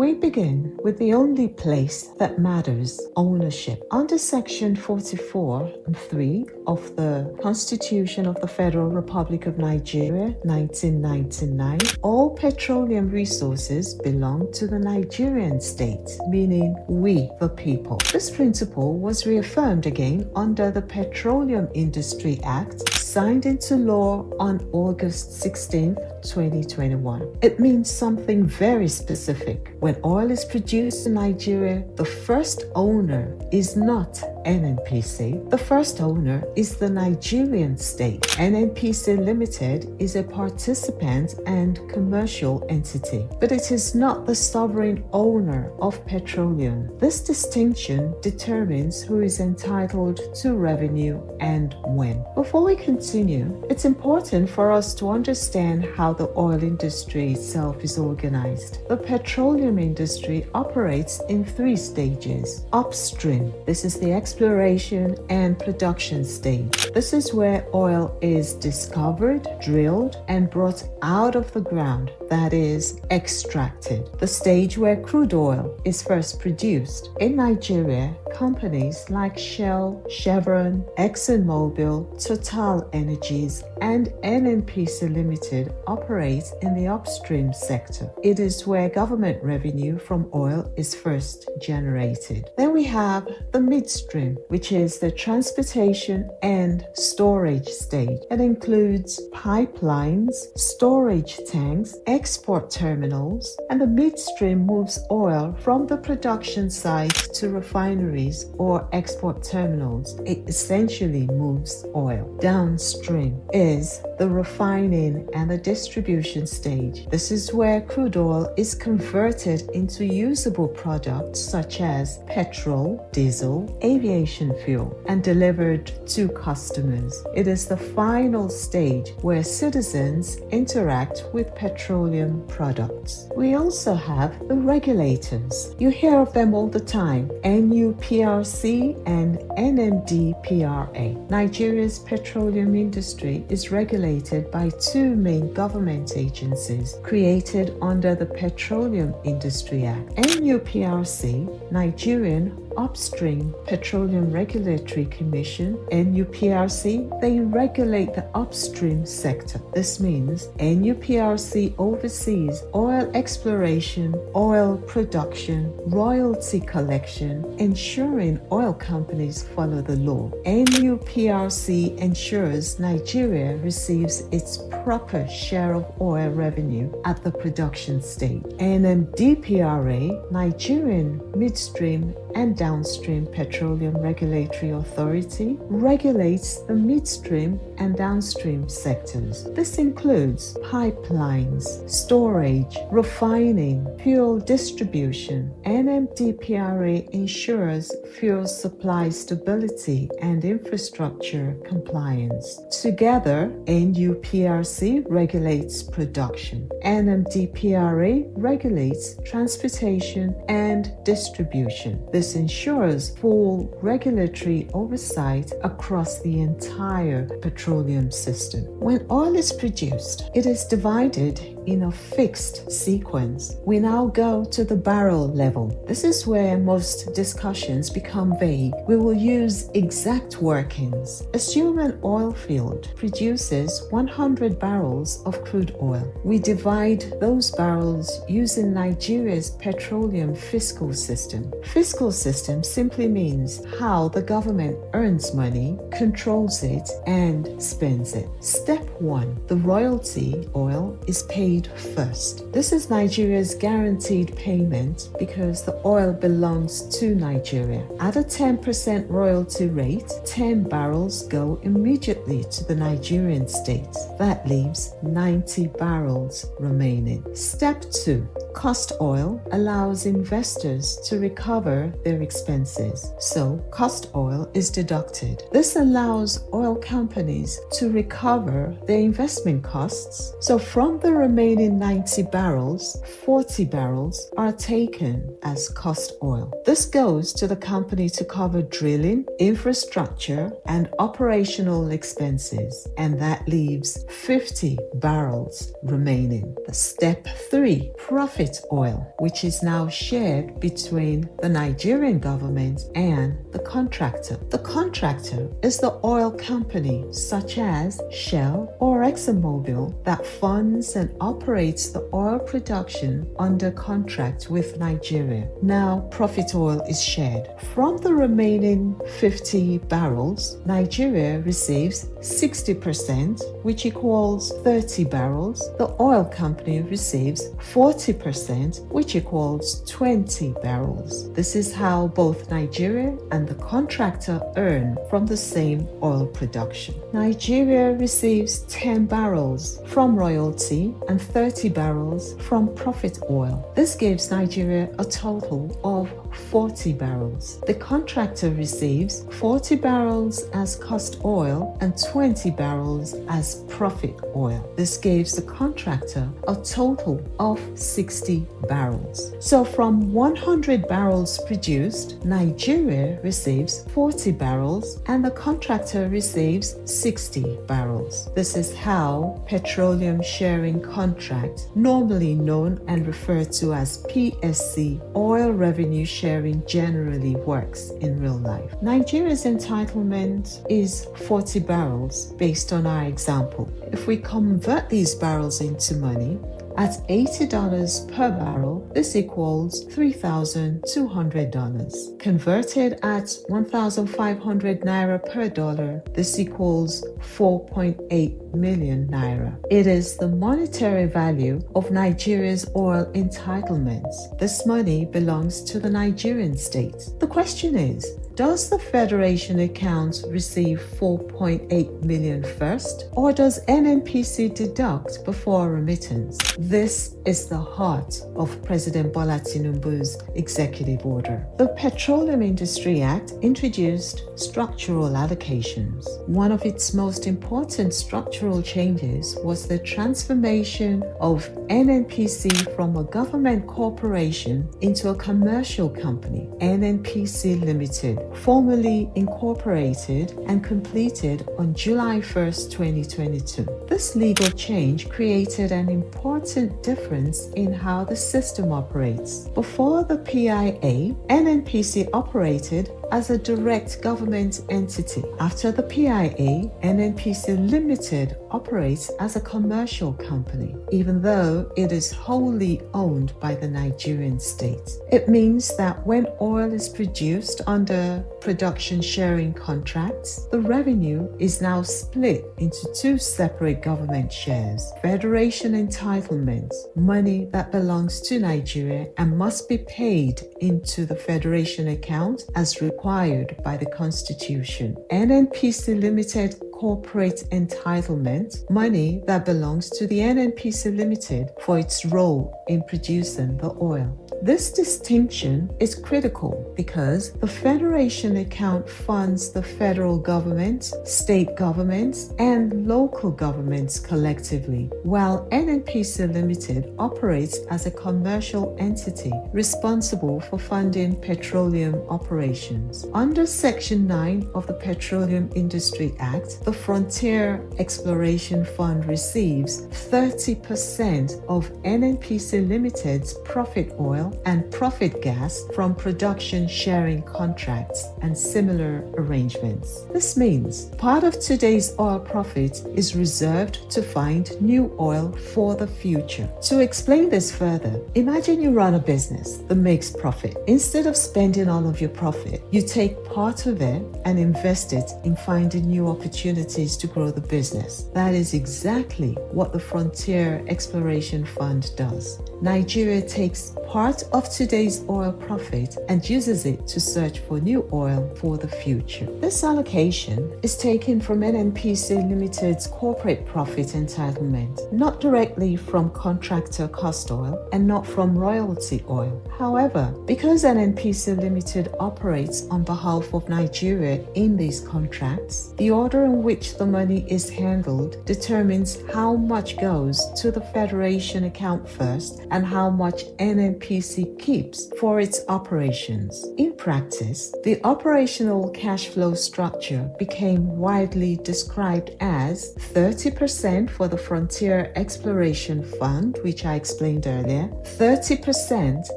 We begin with the only place that matters, ownership. Under Section 44(3) of the Constitution of the Federal Republic of Nigeria, 1999, all petroleum resources belong to the Nigerian state, meaning we, the people. This principle was reaffirmed again under the Petroleum Industry Act, signed into law on August 16, 2021. It means something very specific. When oil is produced in Nigeria, the first owner is not NNPC. The first owner is the Nigerian state. NNPC Limited is a participant and commercial entity, but it is not the sovereign owner of petroleum. This distinction determines who is entitled to revenue and when. Before we continue, it's important for us to understand how the oil industry itself is organized. The petroleum industry operates in 3 stages. Upstream, this is the exploration and production stage. This is where oil is discovered, drilled, and brought out of the ground, that is, extracted. The stage where crude oil is first produced. In Nigeria, companies like Shell, Chevron, ExxonMobil, Total Energies, and NNPC Limited operate in the upstream sector. It is where government revenue from oil is first generated. Then we have the midstream, which is the transportation and storage stage. It includes pipelines, storage tanks, export terminals, and the midstream moves oil from the production site to refineries or export terminals. It essentially moves oil. Downstream is the refining and the distribution stage. This is where crude oil is converted into usable products such as petrol, diesel, aviation fuel, and delivered to customers. It is the final stage where citizens interact with petroleum products. We also have the regulators. You hear of them all the time: NUPRC and NMDPRA. Nigeria's petroleum industry is regulated by 2 main government agencies created under the Petroleum Industry Act. NUPRC, Nigerian Upstream Petroleum Regulatory Commission, NUPRC, they regulate the upstream sector. This means NUPRC oversees oil exploration, oil production, royalty collection, ensuring oil companies follow the law. NUPRC ensures Nigeria receives its proper share of oil revenue at the production stage. NMDPRA, Nigerian Midstream and Downstream Petroleum Regulatory Authority, regulates the midstream and downstream sectors. This includes pipelines, storage, refining, fuel distribution. NMDPRA ensures fuel supply stability and infrastructure compliance. Together, NUPRC regulates production. NMDPRA regulates transportation and distribution. This ensures full regulatory oversight across the entire petroleum system. When oil is produced, it is divided in a fixed sequence. We now go to the barrel level. This is where most discussions become vague. We will use exact workings. Assume an oil field produces 100 barrels of crude oil. We divide those barrels using Nigeria's petroleum fiscal system. Fiscal system simply means how the government earns money, controls it, and spends it. Step 1. The royalty oil is paid first. This is Nigeria's guaranteed payment because the oil belongs to Nigeria. At a 10% royalty rate, 10 barrels go immediately to the Nigerian state. That leaves 90 barrels remaining. Step 2. Cost oil allows investors to recover their expenses, so cost oil is deducted. This allows oil companies to recover their investment costs. So from the remaining 90 barrels, 40 barrels are taken as cost oil. This goes to the company to cover drilling, infrastructure, and operational expenses, and that leaves 50 barrels remaining. Step 3. Profit profit oil, which is now shared between the Nigerian government and the contractor. The contractor is the oil company such as Shell or ExxonMobil that funds and operates the oil production under contract with Nigeria. Now, profit oil is shared. From the remaining 50 barrels, Nigeria receives 60%, which equals 30 barrels. The oil company receives 40%, which equals 20 barrels. This is how both Nigeria and the contractor earn from the same oil production. Nigeria receives 10 barrels from royalty and 30 barrels from profit oil. This gives Nigeria a total of 40 barrels. The contractor receives 40 barrels as cost oil and 20 barrels as profit oil. This gives the contractor a total of 60 barrels. So from 100 barrels produced, Nigeria receives 40 barrels and the contractor receives 60 barrels. This is how petroleum sharing contract, normally known and referred to as PSC, oil revenue sharing, generally works in real life. Nigeria's entitlement is 40 barrels based on our example. If we convert these barrels into money, at $80 per barrel, this equals $3,200. Converted at 1,500 naira per dollar, this equals 4.8 million naira. It is the monetary value of Nigeria's oil entitlements. This money belongs to the Nigerian state. The question is, does the Federation account receive 4.8 million first, or does NNPC deduct before remittance? This is the heart of President Bola Tinubu's executive order. The Petroleum Industry Act introduced structural allocations. One of its most important structural changes was the transformation of NNPC from a government corporation into a commercial company, NNPC Limited, formally incorporated and completed on July 1st, 2022. This legal change created an important difference in how the system operates. Before the PIA, NNPC operated as a direct government entity. After the PIA, NNPC Limited operates as a commercial company, even though it is wholly owned by the Nigerian state. It means that when oil is produced under production sharing contracts, the revenue is now split into two separate government shares. Federation entitlements, money that belongs to Nigeria and must be paid into the Federation account as required by the Constitution. NNPC Limited corporate entitlement, money that belongs to the NNPC Limited for its role in producing the oil. This distinction is critical because the Federation account funds the federal government, state governments, and local governments collectively, while NNPC Limited operates as a commercial entity responsible for funding petroleum operations. Under Section 9 of the Petroleum Industry Act, the Frontier Exploration Fund receives 30% of NNPC Limited's profit oil and profit gas from production sharing contracts and similar arrangements. This means part of today's oil profit is reserved to find new oil for the future. To explain this further, imagine you run a business that makes profit. Instead of spending all of your profit, you take part of it and invest it in finding new opportunities to grow the business. That is exactly what the Frontier Exploration Fund does. Nigeria takes part of today's oil profit and uses it to search for new oil for the future. This allocation is taken from NNPC Limited's corporate profit entitlement, not directly from contractor cost oil and not from royalty oil. However, because NNPC Limited operates on behalf of Nigeria in these contracts, the order in which the money is handled determines how much goes to the Federation account first and how much NNPC NNPC keeps for its operations. In practice, the operational cash flow structure became widely described as 30% for the Frontier Exploration Fund, which I explained earlier, 30%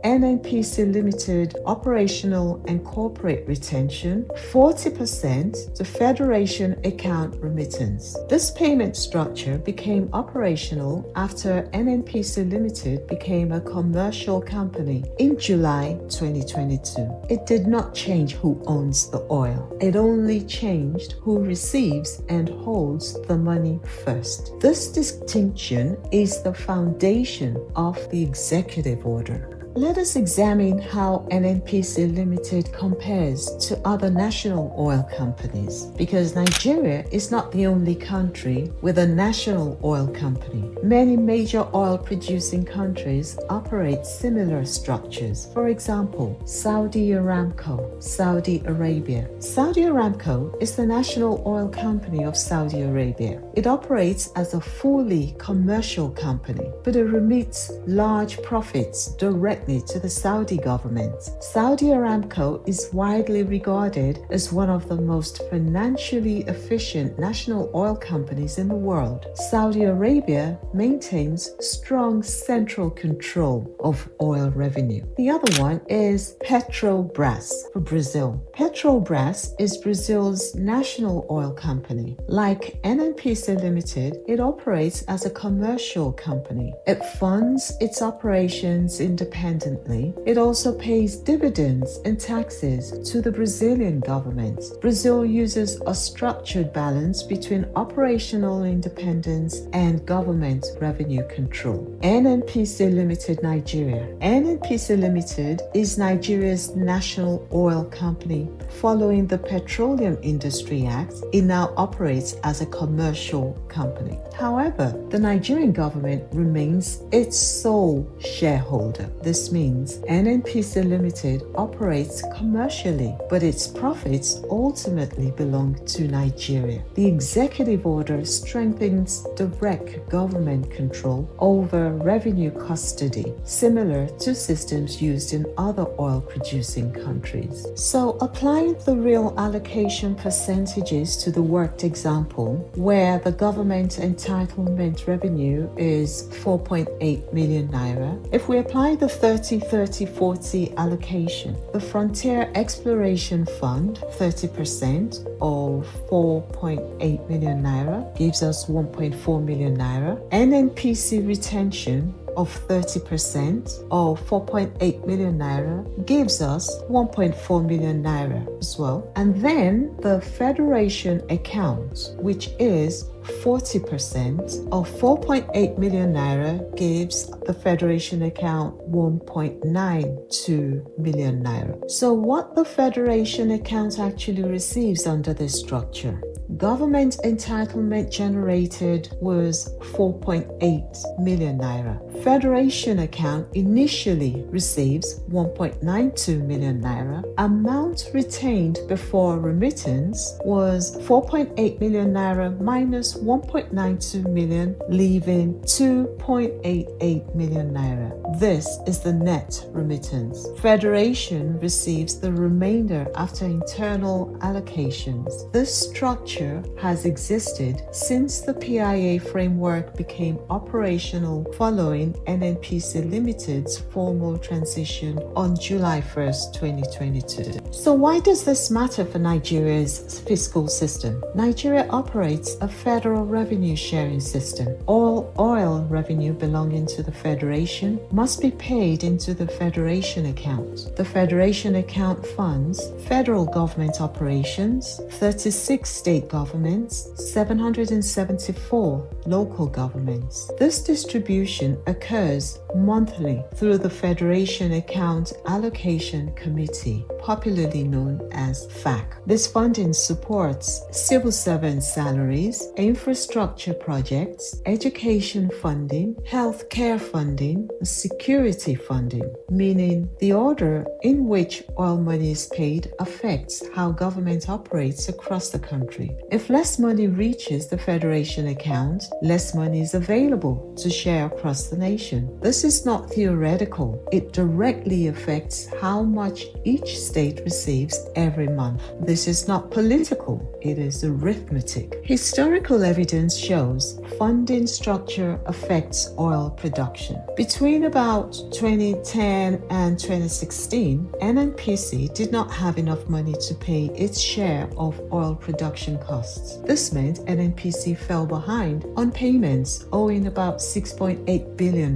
NNPC Limited operational and corporate retention, 40% to Federation account remittance. This payment structure became operational after NNPC Limited became a commercial company in July 2022. It did not change who owns the oil. It only changed who receives and holds the money first. This distinction is the foundation of the executive order. Let us examine how NNPC Limited compares to other national oil companies, because Nigeria is not the only country with a national oil company. Many major oil-producing countries operate similar structures. For example, Saudi Aramco, Saudi Arabia. Saudi Aramco is the national oil company of Saudi Arabia. It operates as a fully commercial company, but it remits large profits directly to the Saudi government. Saudi Aramco is widely regarded as one of the most financially efficient national oil companies in the world. Saudi Arabia maintains strong central control of oil revenue. The other one is Petrobras for Brazil. Petrobras is Brazil's national oil company. Like NNPC Limited, it operates as a commercial company. It funds its operations independently. It also pays dividends and taxes to the Brazilian government. Brazil uses a structured balance between operational independence and government revenue control. NNPC Limited Nigeria. NNPC Limited is Nigeria's national oil company. Following the Petroleum Industry Act, it now operates as a commercial company. However, the Nigerian government remains its sole shareholder. This means NNPC Limited operates commercially, but its profits ultimately belong to Nigeria. The executive order strengthens direct government control over revenue custody, similar to systems used in other oil-producing countries. So, applying the real allocation percentages to the worked example, where the government entitlement revenue is 4.8 million naira, if we apply the 30-30-40 allocation, the Frontier Exploration Fund, 30% of 4.8 million naira gives us 1.4 million naira. NNPC retention of 30% of 4.8 million naira gives us 1.4 million naira as well. And then the Federation account, which is 40% of 4.8 million naira, gives the Federation account 1.92 million naira. So what the Federation account actually receives under this structure? Government entitlement generated was 4.8 million naira. Federation account initially receives 1.92 million naira. Amount retained before remittance was 4.8 million naira minus 1.92 million, leaving 2.88 million naira. This is the net remittance. Federation receives the remainder after internal allocations. This structure has existed since the PIA framework became operational following NNPC Limited's formal transition on July 1st, 2022. So why does this matter for Nigeria's fiscal system? Nigeria operates a federal revenue sharing system. All oil revenue belonging to the Federation must be paid into the Federation account. The Federation account funds federal government operations, 36 state governments, 774 local governments. This distribution occurs monthly through the Federation Account Allocation Committee, popularly known as FAC. This funding supports civil servant salaries, infrastructure projects, education funding, health care funding, and security funding, meaning the order in which oil money is paid affects how government operates across the country. country. If less money reaches the Federation account, less money is available to share across the nation. This is not theoretical. It directly affects how much each state receives every month. This is not political. It is arithmetic. Historical evidence shows funding structure affects oil production. Between about 2010 and 2016, NNPC did not have enough money to pay its share of oil production costs. This meant NNPC fell behind on payments, owing about $6.8 billion.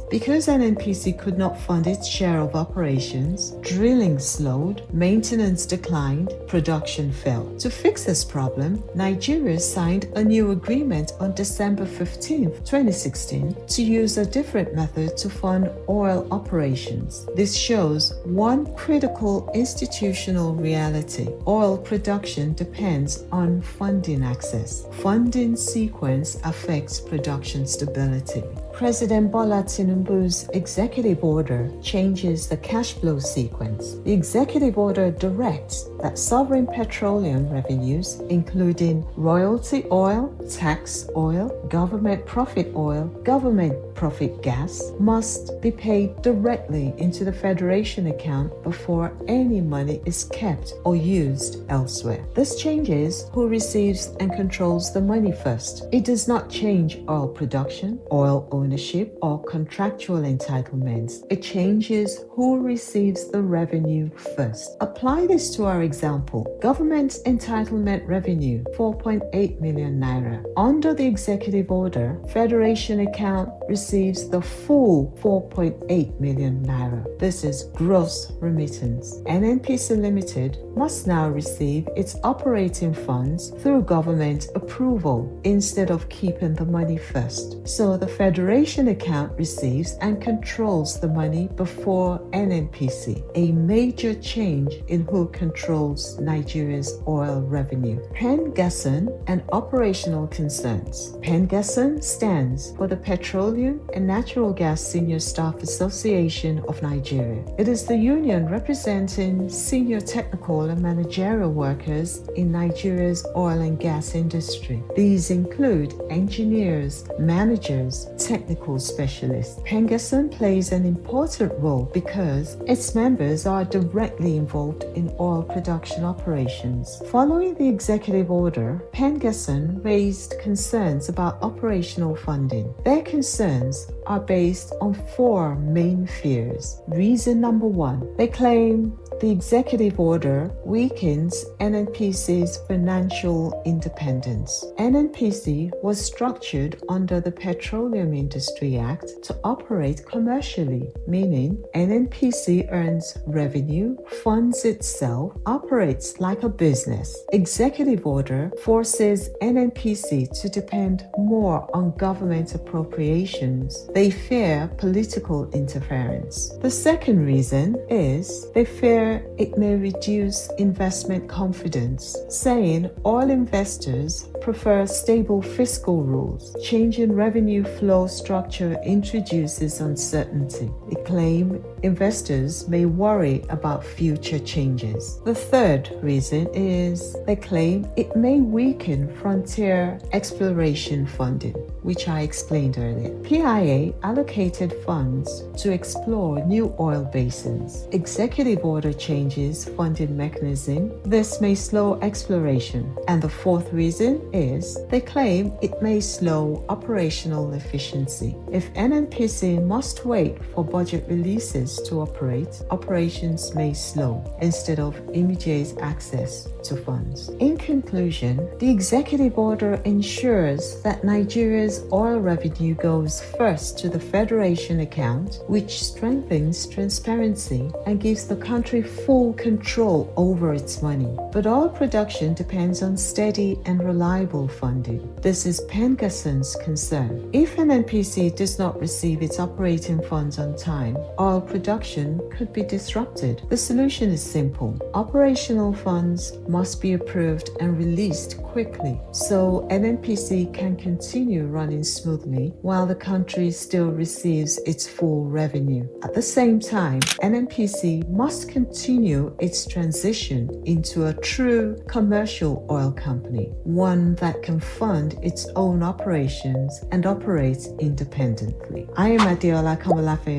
Because NNPC could not fund its share of operations, drilling slowed, maintenance declined, production fell. To fix this problem, Nigeria signed a new agreement on December 15, 2016 to use a different method to fund oil operations. This shows one critical institutional reality. Oil production depends on funding access. Funding sequence affects production stability. President Bola Tinubu's executive order changes the cash flow sequence. The executive order directs that sovereign petroleum revenues, including royalty oil, tax oil, government profit oil, government profit gas, must be paid directly into the Federation account before any money is kept or used elsewhere. This changes who receives and controls the money first. It does not change oil production, oil ownership, or contractual entitlements. It changes who receives the revenue first. Apply this to our example. Government's entitlement revenue, 4.8 million naira. Under the executive order, Federation account receives the full 4.8 million naira. This is gross remittance. NNPC Limited must now receive its operating funds through government approval instead of keeping the money first. So the Federation account receives and controls the money before NNPC, a major change in who controls Nigeria's oil revenue. PENGASSAN and operational concerns. PENGASSAN stands for the Petroleum and Natural Gas Senior Staff Association of Nigeria. It is the union representing senior technical and managerial workers in Nigeria's oil and gas industry. These include engineers, managers, technical specialists. PENGASSAN plays an important role because its members are directly involved in oil production operations. Following the executive order, PENGASSAN raised concerns about operational funding. Their concerns are based on four main fears. Reason number one, they claim the executive order weakens NNPC's financial independence. NNPC was structured under the Petroleum Industry Act to operate commercially, meaning NNPC earns revenue, funds itself, operates like a business. Executive order forces NNPC to depend more on government appropriations. They fear political interference. The second reason is they fear it may reduce investment confidence, saying all investors prefer stable fiscal rules. Changing revenue flow structure introduces uncertainty. They claim investors may worry about future changes. The third reason is they claim it may weaken frontier exploration funding, which I explained earlier. PIA allocated funds to explore new oil basins. Executive order changes funding mechanism. This may slow exploration. And the fourth reason is they claim it may slow operational efficiency. If NNPC must wait for budget releases to operate, operations may slow instead of immediate access to funds. In conclusion, the executive order ensures that Nigeria's oil revenue goes first to the Federation account, which strengthens transparency and gives the country full control over its money. But oil production depends on steady and reliable funding. This is PENGASSAN's concern. If NNPC does not receive its operating funds on time, oil production could be disrupted. The solution is simple. Operational funds must be approved and released quickly so NNPC can continue running running smoothly while the country still receives its full revenue. At the same time, NNPC must continue its transition into a true commercial oil company, one that can fund its own operations and operate independently. I am Adeola Kamalafe,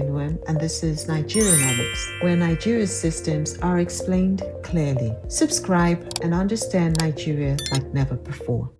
and this is Nigerianomics, where Nigeria's systems are explained clearly. Subscribe and understand Nigeria like never before.